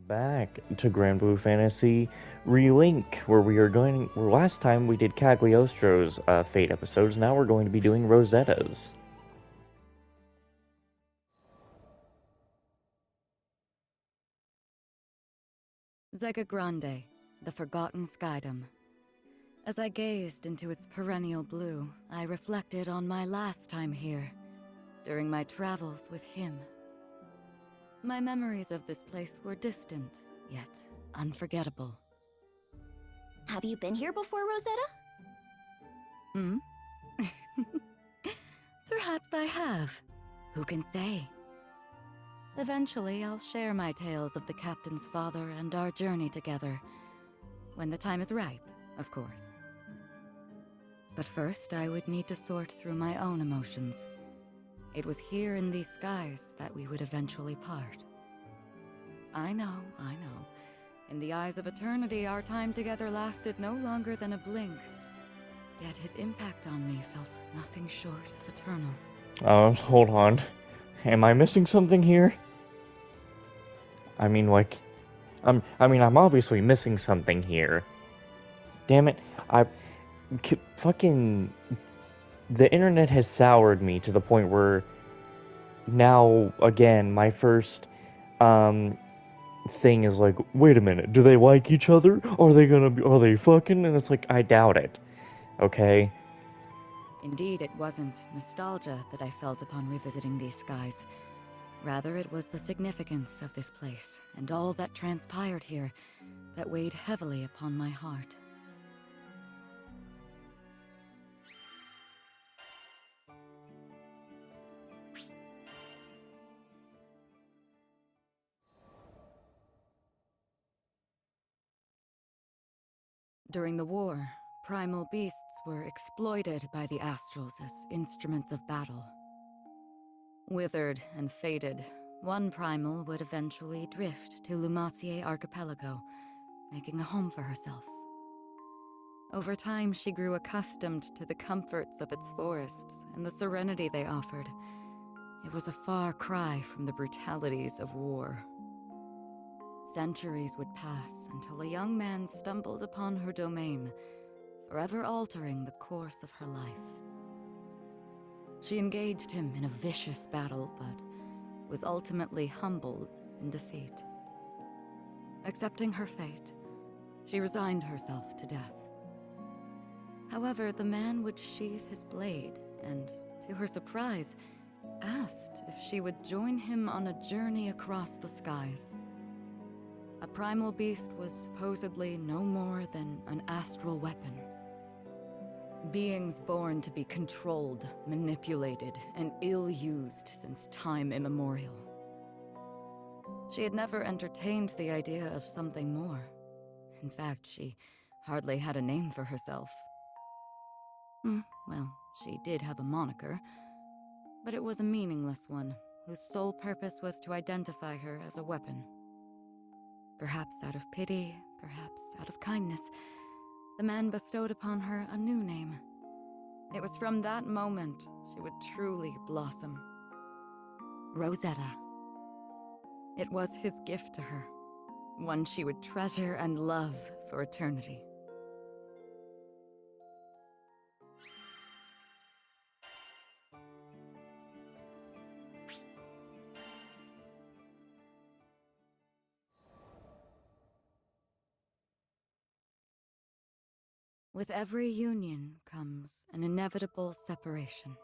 Back to granblue Fantasy Relink, where we are going. Where last time we did Cagliostro's Fate episodes, now we're going to be doing Rosetta's. Zega Grande, the Forgotten Skydom. As I gazed into its perennial blue, I reflected on my last time here, during my travels with him. My memories of this place were distant, yet unforgettable. Have you been here before, Rosetta? Hmm? Perhaps I have. Who can say? Eventually, I'll share my tales of the Captain's father and our journey together. When the time is ripe, of course. But first, I would need to sort through my own emotions. It was here in these skies that we would eventually part. I know. In the eyes of eternity, our time together lasted no longer than a blink. Yet his impact on me felt nothing short of eternal. Hold on. Am I missing something here? I mean, like, I'm obviously missing something here. Damn it! Fucking, the internet has soured me to the point where now again my first thing is like, wait a minute, do they like each other? Are they fucking? And it's like, I doubt it. Okay? Indeed, it wasn't nostalgia that I felt upon revisiting these skies. Rather, it was the significance of this place and all that transpired here that weighed heavily upon my heart. During the war, primal beasts were exploited by the Astrals as instruments of battle. Withered and fated, one primal would eventually drift to Lumacier Archipelago, making a home for herself. Over time, she grew accustomed to the comforts of its forests and the serenity they offered. It was a far cry from the brutalities of war. Centuries would pass until a young man stumbled upon her domain, forever altering the course of her life. She engaged him in a vicious battle, but was ultimately humbled in defeat. Accepting her fate, she resigned herself to death. However, the man would sheath his blade and, to her surprise, asked if she would join him on a journey across the skies. A primal beast was supposedly no more than an astral weapon. Beings born to be controlled, manipulated, and ill-used since time immemorial. She had never entertained the idea of something more. In fact, she hardly had a name for herself. Well, she did have a moniker, but it was a meaningless one, whose sole purpose was to identify her as a weapon. Perhaps out of pity, perhaps out of kindness, the man bestowed upon her a new name. It was from that moment she would truly blossom. Rosetta. It was his gift to her, one she would treasure and love for eternity. With every union comes an inevitable separation.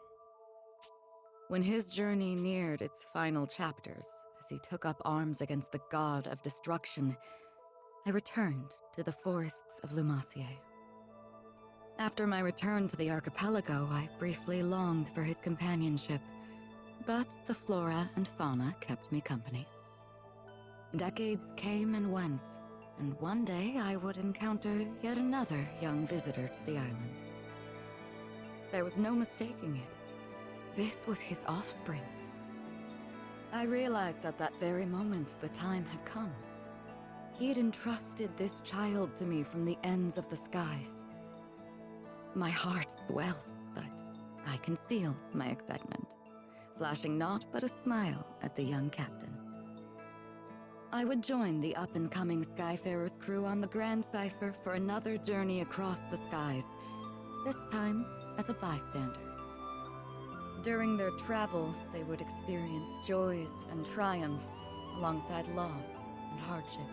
When his journey neared its final chapters, as he took up arms against the god of destruction, I returned to the forests of Lumacier. After my return to the archipelago, I briefly longed for his companionship, but the flora and fauna kept me company. Decades came and went, and one day I would encounter yet another young visitor to the island. There was no mistaking it. This was his offspring. I realized at that very moment the time had come. He had entrusted this child to me from the ends of the skies. My heart swelled, but I concealed my excitement, flashing naught but a smile at the young captain. I would join the up-and-coming Skyfarers crew on the Grand Cipher for another journey across the skies, this time as a bystander. During their travels, they would experience joys and triumphs alongside loss and hardship.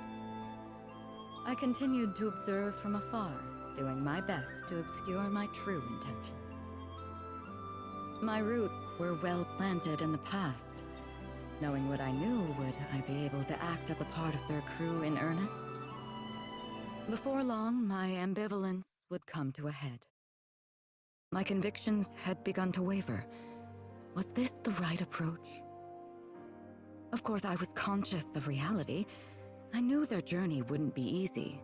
I continued to observe from afar, doing my best to obscure my true intentions. My roots were well planted in the past. Knowing what I knew, would I be able to act as a part of their crew in earnest? Before long, my ambivalence would come to a head. My convictions had begun to waver. Was this the right approach? Of course, I was conscious of reality. I knew their journey wouldn't be easy.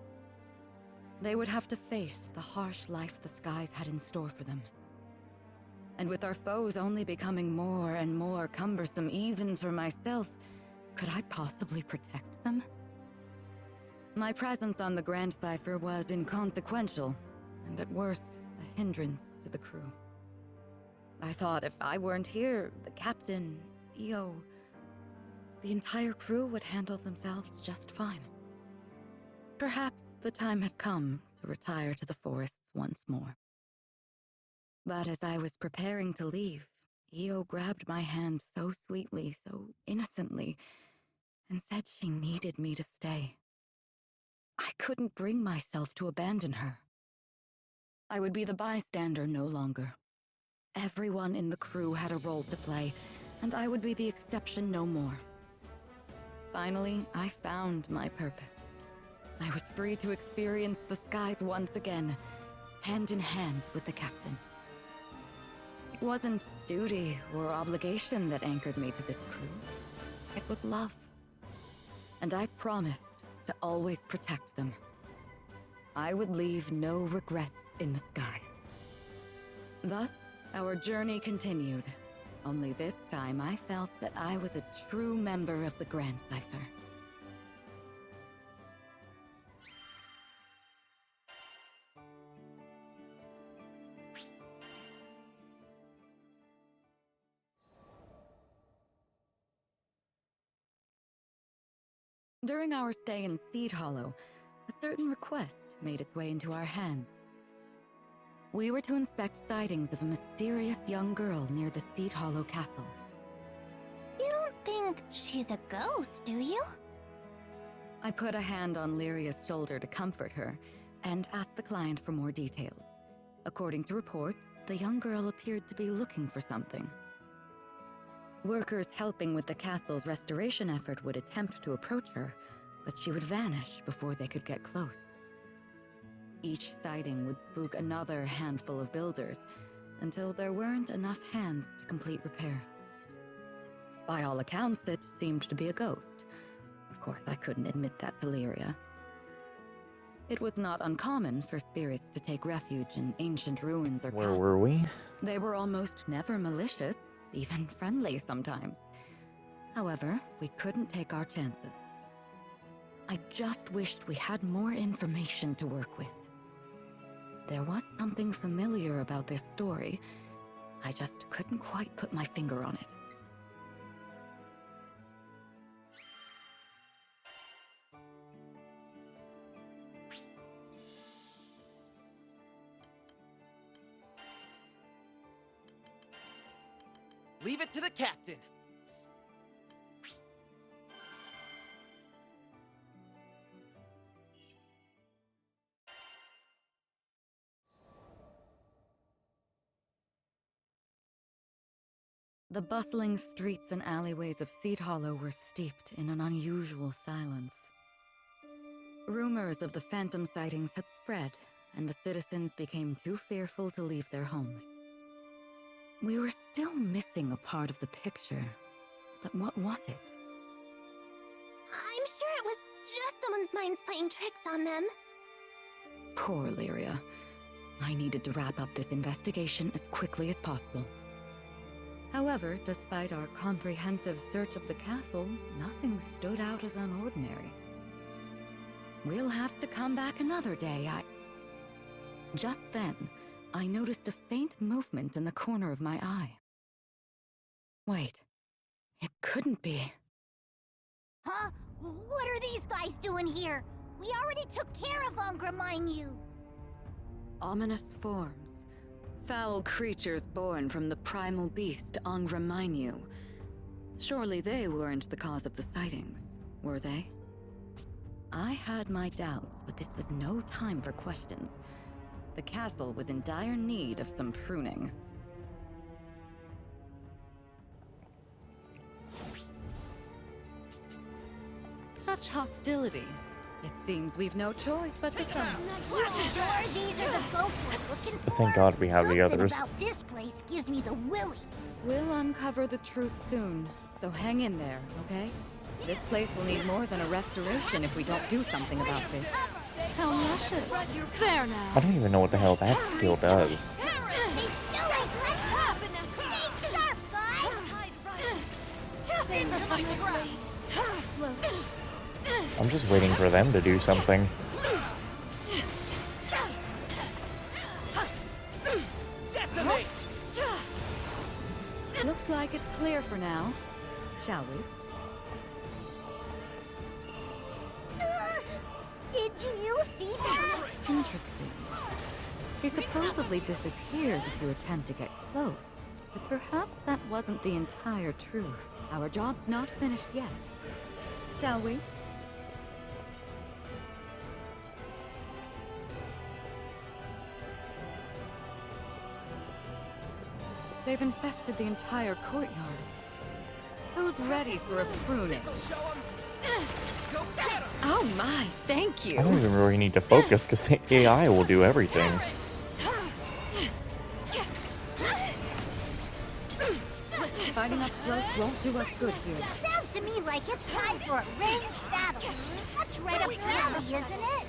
They would have to face the harsh life the skies had in store for them. And with our foes only becoming more and more cumbersome even for myself, could I possibly protect them? My presence on the Grand Cipher was inconsequential, and at worst, a hindrance to the crew. I thought if I weren't here, the captain, EO, the entire crew would handle themselves just fine. Perhaps the time had come to retire to the forests once more. But as I was preparing to leave, EO grabbed my hand so sweetly, so innocently, and said she needed me to stay. I couldn't bring myself to abandon her. I would be the bystander no longer. Everyone in the crew had a role to play, and I would be the exception no more. Finally, I found my purpose. I was free to experience the skies once again, hand in hand with the captain. It wasn't duty or obligation that anchored me to this crew. It was love. And I promised to always protect them. I would leave no regrets in the skies. Thus, our journey continued. Only this time I felt that I was a true member of the Grand Cipher. During our stay in Seed Hollow, a certain request made its way into our hands. We were to inspect sightings of a mysterious young girl near the Seed Hollow castle. You don't think she's a ghost, do you? I put a hand on Lyria's shoulder to comfort her, and asked the client for more details. According to reports, the young girl appeared to be looking for something. Workers helping with the castle's restoration effort would attempt to approach her, but she would vanish before they could get close. Each sighting would spook another handful of builders, until there weren't enough hands to complete repairs. By all accounts, it seemed to be a ghost. Of course, I couldn't admit that to Lyria. It was not uncommon for spirits to take refuge in ancient ruins or Where castles. were we? They were almost never malicious, even friendly sometimes. However, we couldn't take our chances. I just wished we had more information to work with. There was something familiar about this story. I just couldn't quite put my finger on it. Leave it to the captain. The bustling streets and alleyways of Seed Hollow were steeped in an unusual silence. Rumors of the phantom sightings had spread, and the citizens became too fearful to leave their homes. We were still missing a part of the picture, but what was it? I'm sure it was just someone's minds playing tricks on them. Poor Lyria. I needed to wrap up this investigation as quickly as possible. However, despite our comprehensive search of the castle, nothing stood out as unordinary. We'll have to come back another day. Just then, I noticed a faint movement in the corner of my eye. Wait, it couldn't be. Huh? What are these guys doing here? We already took care of Angraminu. Ominous forms. Foul creatures born from the primal beast Angraminu. Surely they weren't the cause of the sightings, were they? I had my doubts, but this was no time for questions. The castle was in dire need of some pruning. Such hostility. It seems we've no choice but to come. Sure, these are the ghosts we're looking for. Thank God we have the Something others. about this place gives me the willies. We'll uncover the truth soon, so hang in there, okay? This place will need more than a restoration if we don't do something about this. How luscious. There now. I don't even know what the hell that skill does. They still ain't let up. Stay sharp, guys. I'm just waiting for them to do something. Decimate! Looks like it's clear for now. Shall we? Did you see that? Interesting. She supposedly disappears if you attempt to get close. But perhaps that wasn't the entire truth. Our job's not finished yet. Shall we? They've infested the entire courtyard. Who's ready for a pruning? Show 'em. Go get 'em! Oh my, thank you! I don't even really need to focus because the AI will do everything. Fighting up close won't do us good here. Sounds to me like it's time for a ranged battle. That's right up your alley, isn't it?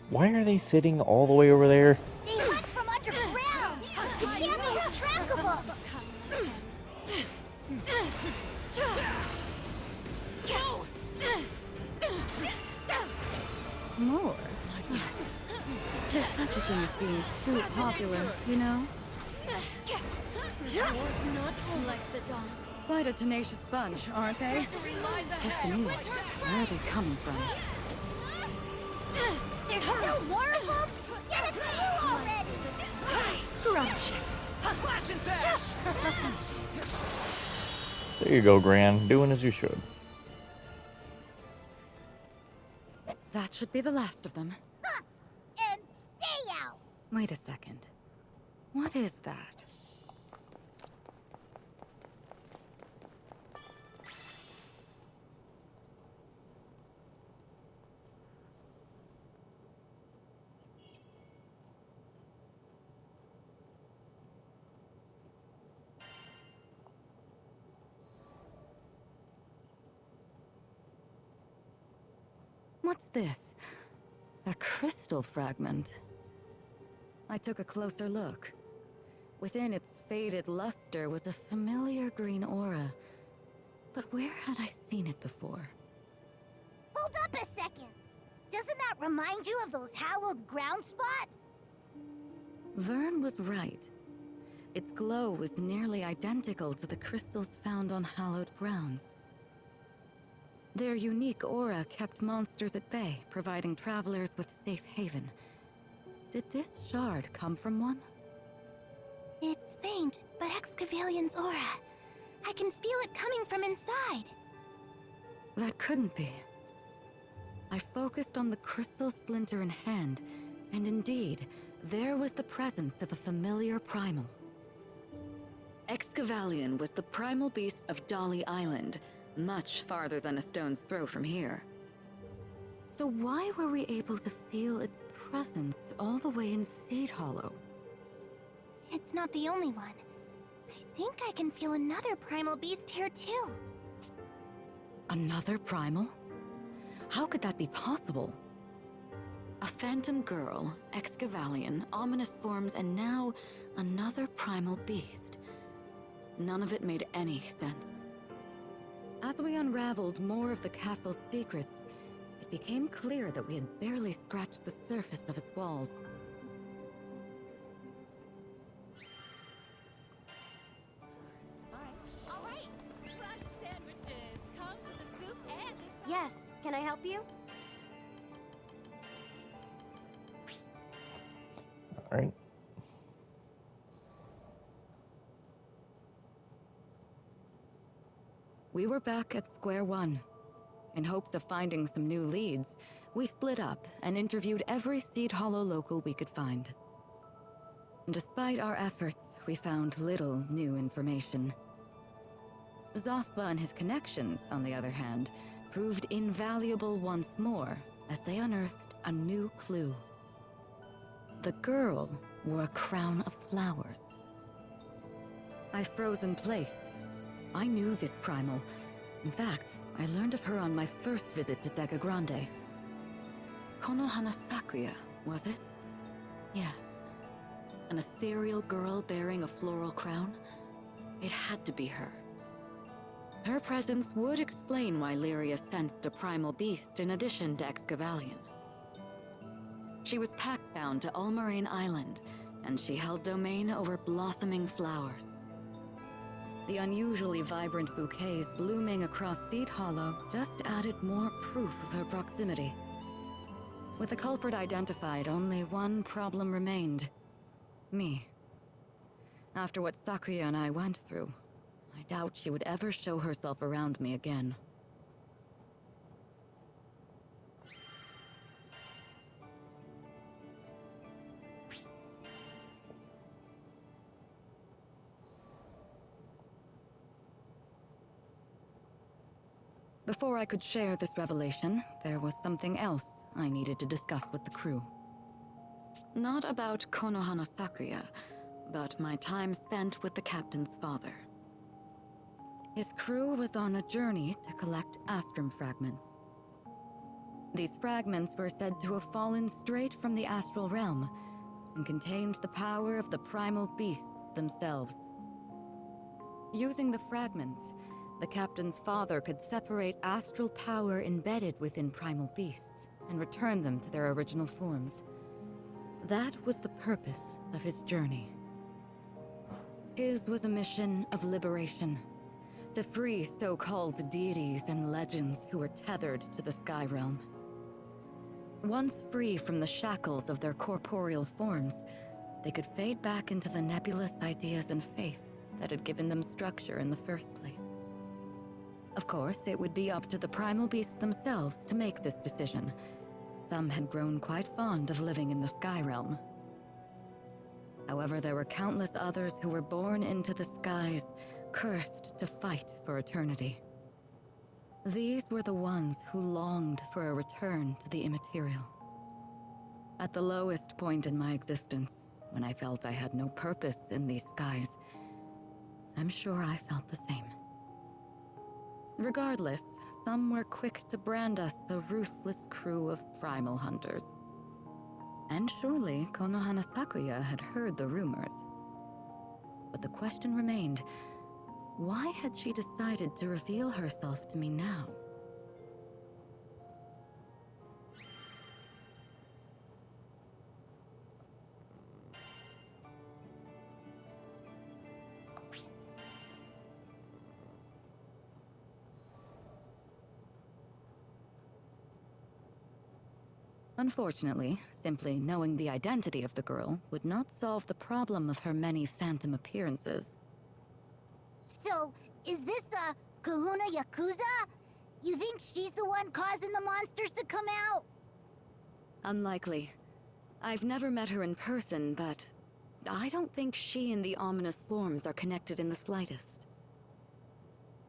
Why are they sitting all the way over there? They went from underground. You can't lose track of them. More? There's such a thing as being too popular, you know? Quite a tenacious bunch, aren't they? Question is, where are they coming from? There's still more of them? Get it through already! Scrumptious. Slash and bash! There you go, Gran. Doing as you should. That should be the last of them. Huh. And stay out! Wait a second. What is that? What's this? A crystal fragment. I took a closer look. Within its faded luster was a familiar green aura. But where had I seen it before? Hold up a second. Doesn't that remind you of those hallowed ground spots? Vern was right. Its glow was nearly identical to the crystals found on hallowed grounds. Their unique aura kept monsters at bay, providing travelers with safe haven. Did this shard come from one? It's faint, but Excavalian's aura. I can feel it coming from inside. That couldn't be. I focused on the crystal splinter in hand, and indeed, there was the presence of a familiar primal. Excavalian was the primal beast of Dolly Island, much farther than a stone's throw from here. So why were we able to feel its presence all the way in Seed Hollow? It's not the only one. I think I can feel another primal beast here too. Another primal? How could that be possible? A phantom girl, Excavalian, ominous forms, and now another primal beast. None of it made any sense. As we unraveled more of the castle's secrets, it became clear that we had barely scratched the surface of its walls. we were back at square one. In hopes of finding some new leads, we split up and interviewed every Seed Hollow local we could find. Despite our efforts, we found little new information. Zothba and his connections, on the other hand, proved invaluable once more as they unearthed a new clue. The girl wore a crown of flowers. I froze in place. I knew this primal. In fact, I learned of her on my first visit to Sega Grande. Konohana Sakuya, was it? Yes. An ethereal girl bearing a floral crown? It had to be her. Her presence would explain why Lyria sensed a primal beast in addition to Excavalion. She was pact-bound to Ulmarine Island, and she held domain over blossoming flowers. The unusually vibrant bouquets blooming across Seed Hollow just added more proof of her proximity. With the culprit identified, only one problem remained. Me. After what Sakuya and I went through, I doubt she would ever show herself around me again. Before I could share this revelation, there was something else I needed to discuss with the crew. Not about Konohana Sakuya, but my time spent with the captain's father. His crew was on a journey to collect Astrum fragments. These fragments were said to have fallen straight from the astral realm and contained the power of the primal beasts themselves. Using the fragments, the captain's father could separate astral power embedded within primal beasts and return them to their original forms. That was the purpose of his journey. His was a mission of liberation, to free so-called deities and legends who were tethered to the Sky Realm. Once free from the shackles of their corporeal forms, they could fade back into the nebulous ideas and faiths that had given them structure in the first place. Of course, it would be up to the primal beasts themselves to make this decision. Some had grown quite fond of living in the Sky Realm. However, there were countless others who were born into the skies, cursed to fight for eternity. These were the ones who longed for a return to the immaterial. At the lowest point in my existence, when I felt I had no purpose in these skies, I'm sure I felt the same. Regardless, some were quick to brand us a ruthless crew of primal hunters. And surely Konohana Sakuya had heard the rumors. But the question remained, why had she decided to reveal herself to me now? Unfortunately, simply knowing the identity of the girl would not solve the problem of her many phantom appearances. So, is this, Kahuna Yakuza? You think she's the one causing the monsters to come out? Unlikely. I've never met her in person, but I don't think she and the ominous forms are connected in the slightest.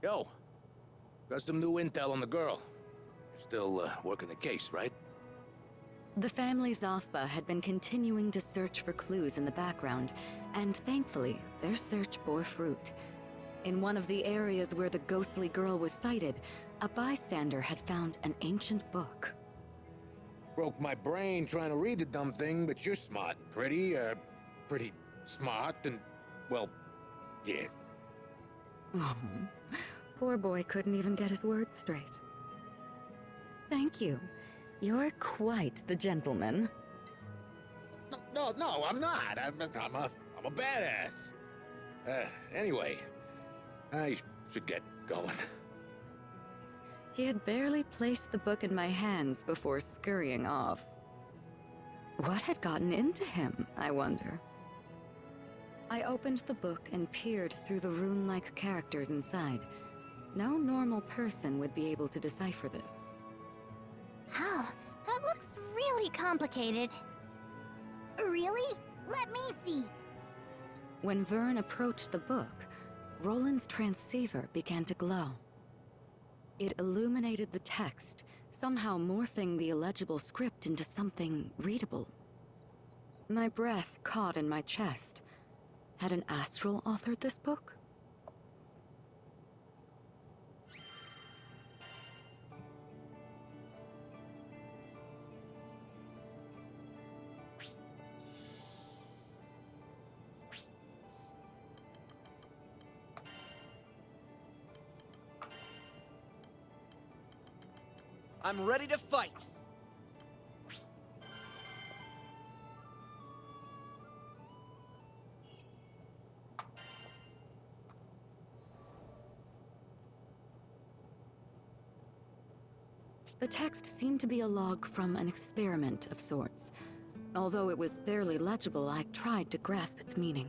Yo, got some new intel on the girl. You're still, working the case, right? The family Zothba had been continuing to search for clues in the background, and thankfully, their search bore fruit. In one of the areas where the ghostly girl was sighted, a bystander had found an ancient book. Broke my brain trying to read the dumb thing, but you're smart and pretty smart and, well, yeah. Oh, poor boy couldn't even get his words straight. Thank you. You're quite the gentleman. No, I'm not. I'm a badass. Anyway, I should get going. He had barely placed the book in my hands before scurrying off. What had gotten into him, I wonder? I opened the book and peered through the rune-like characters inside. No normal person would be able to decipher this. Oh, that looks really complicated. Really? Let me see. When Vern approached the book, Roland's transceiver began to glow. It illuminated the text, somehow morphing the illegible script into something readable. My breath caught in my chest. Had an astral authored this book? I'm ready to fight! The text seemed to be a log from an experiment of sorts. Although it was barely legible, I tried to grasp its meaning.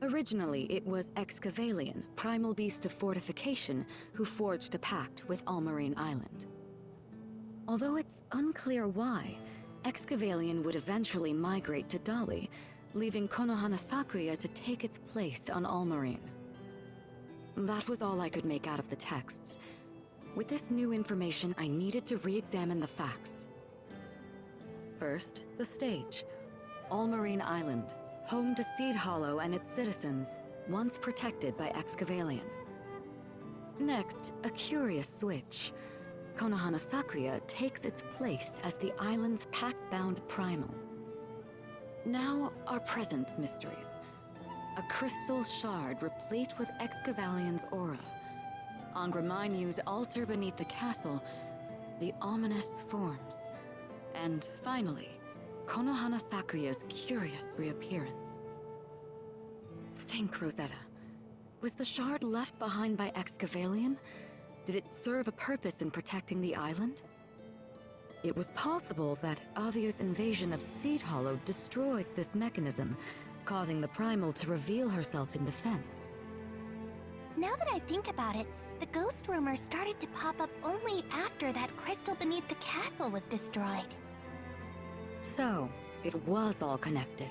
Originally, it was Excavalion, primal beast of fortification, who forged a pact with Almarine Island. Although it's unclear why, Excavalion would eventually migrate to Dali, leaving Konohana Sakuya to take its place on Almarine. That was all I could make out of the texts. With this new information, I needed to re-examine the facts. First, the stage. Almarine Island, home to Seed Hollow and its citizens, once protected by Excavalion. Next, a curious switch. Konohana Sakuya takes its place as the island's pact-bound primal. Now, our present mysteries. A crystal shard replete with Excavation's aura. Angra Mainyu's altar beneath the castle, the ominous forms. And finally, Konohana Sakuya's curious reappearance. Think, Rosetta. Was the shard left behind by Excavalion? Did it serve a purpose in protecting the island? It was possible that Avia's invasion of Seed Hollow destroyed this mechanism, causing the Primal to reveal herself in defense. Now that I think about it, the ghost rumors started to pop up only after that crystal beneath the castle was destroyed. So, it was all connected.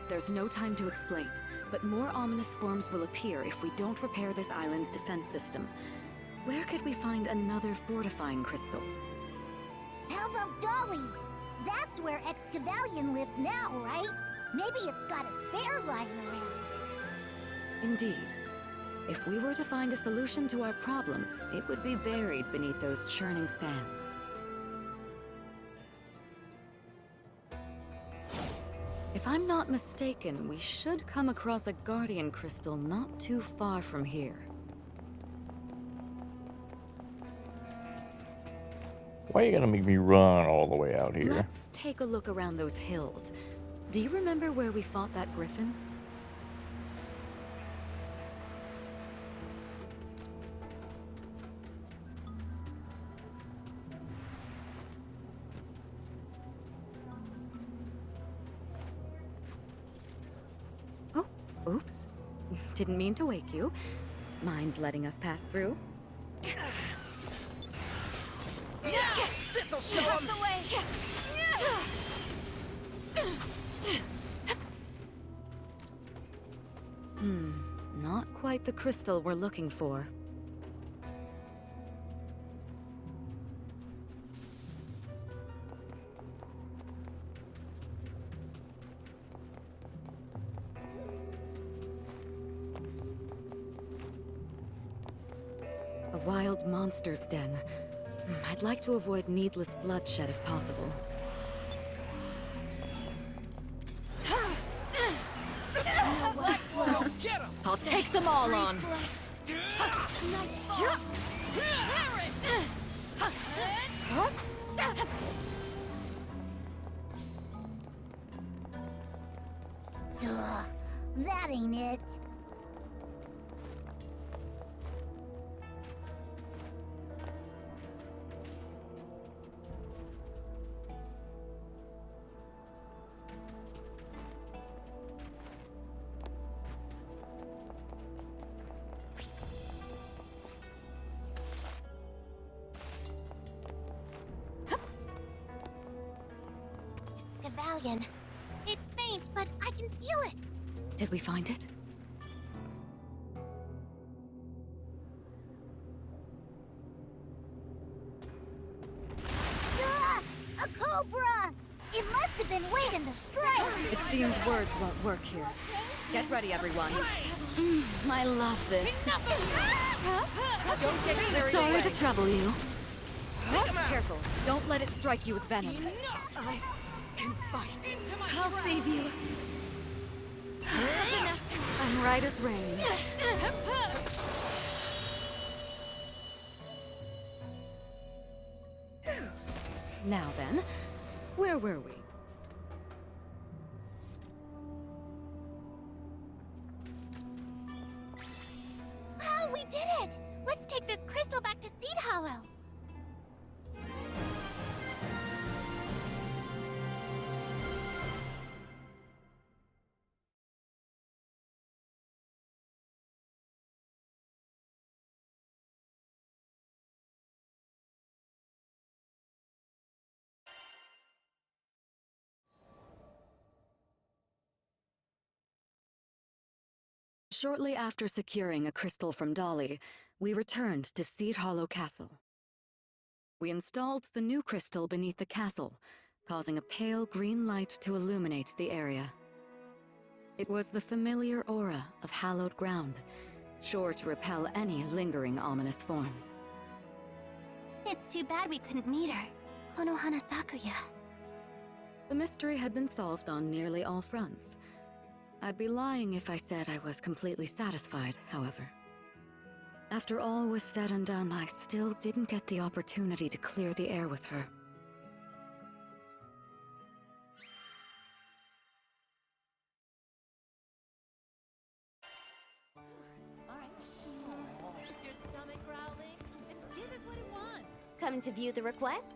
There's no time to explain, but more ominous forms will appear if we don't repair this island's defense system. Where could we find another fortifying crystal? How about Dolly? That's where Excavalion lives now, right? Maybe it's got a spare lying around. Indeed. If we were to find a solution to our problems, it would be buried beneath those churning sands. If I'm not mistaken, we should come across a guardian crystal not too far from here. Why are you gonna make me run all the way out here? Let's take a look around those hills. Do you remember where we fought that griffin? Oh, oops. Didn't mean to wake you. Mind letting us pass through? Yeah! This'll show him! Not quite the crystal we're looking for. A wild monster's den. I'd like to avoid needless bloodshed if possible. Go get him! I'll take them all on! Duh, that ain't it. medallion. It's faint, but I can feel it. Did we find it? Ah! A cobra! It must have been waiting to strike. It seems words won't work here. Get ready, everyone. I love this. Don't get carried Sorry away. to trouble you. Careful, don't let it strike you with venom. I can fight. I'll save you. I'm right as rain. Now then, where were we? Oh, we did it! Let's take this crystal back to Seed Hollow. Shortly after securing a crystal from Dolly, we returned to Seed Hollow Castle. We installed the new crystal beneath the castle, causing a pale green light to illuminate the area. It was the familiar aura of hallowed ground, sure to repel any lingering ominous forms. It's too bad we couldn't meet her. Konohana Sakuya. The mystery had been solved on nearly all fronts. I'd be lying if I said I was completely satisfied, however. After all was said and done, I still didn't get the opportunity to clear the air with her. Is your stomach growling? And give it what it wants. Come to view the requests?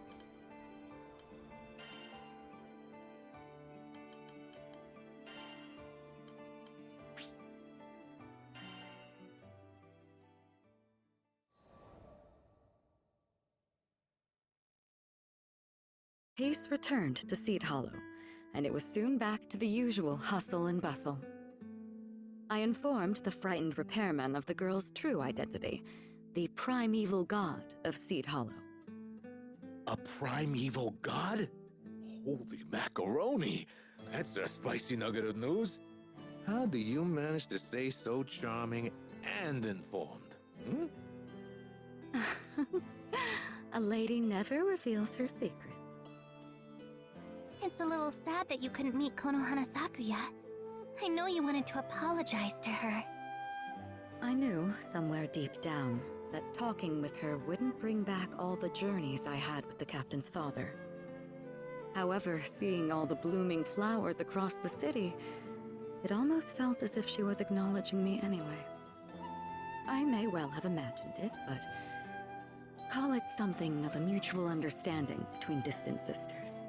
Peace returned to Seed Hollow, and it was soon back to the usual hustle and bustle. I informed the frightened repairman of the girl's true identity, the primeval god of Seed Hollow. A primeval god? Holy macaroni! That's a spicy nugget of news. How do you manage to stay so charming and informed? Hmm? A lady never reveals her secrets. It's a little sad that you couldn't meet Konohana Sakuya. I know you wanted to apologize to her. I knew, somewhere deep down, that talking with her wouldn't bring back all the journeys I had with the captain's father. However, seeing all the blooming flowers across the city, it almost felt as if she was acknowledging me anyway. I may well have imagined it, but call it something of a mutual understanding between distant sisters.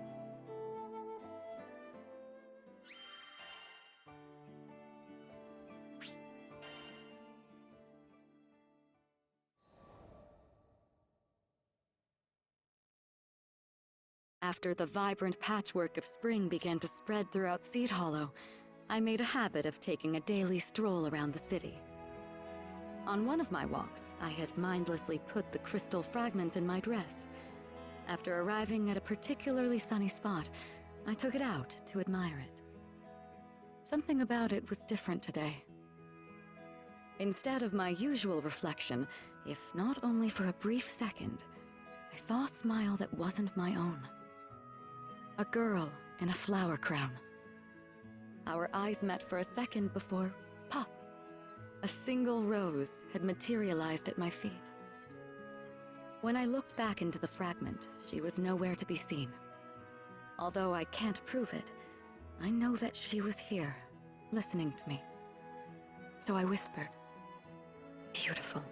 After the vibrant patchwork of spring began to spread throughout Seed Hollow, I made a habit of taking a daily stroll around the city. On one of my walks, I had mindlessly put the crystal fragment in my dress. After arriving at a particularly sunny spot, I took it out to admire it. Something about it was different today. Instead of my usual reflection, if not only for a brief second, I saw a smile that wasn't my own. A girl in a flower crown. Our eyes met for a second before, pop! A single rose had materialized at my feet. When I looked back into the fragment, she was nowhere to be seen. Although I can't prove it, I know that she was here, listening to me. So I whispered, "Beautiful.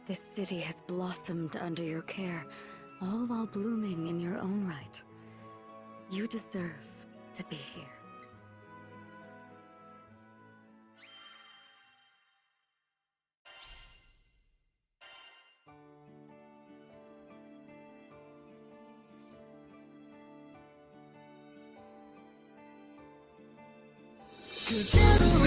This city has blossomed under your care, all while blooming in your own right. You deserve to be here." 그대로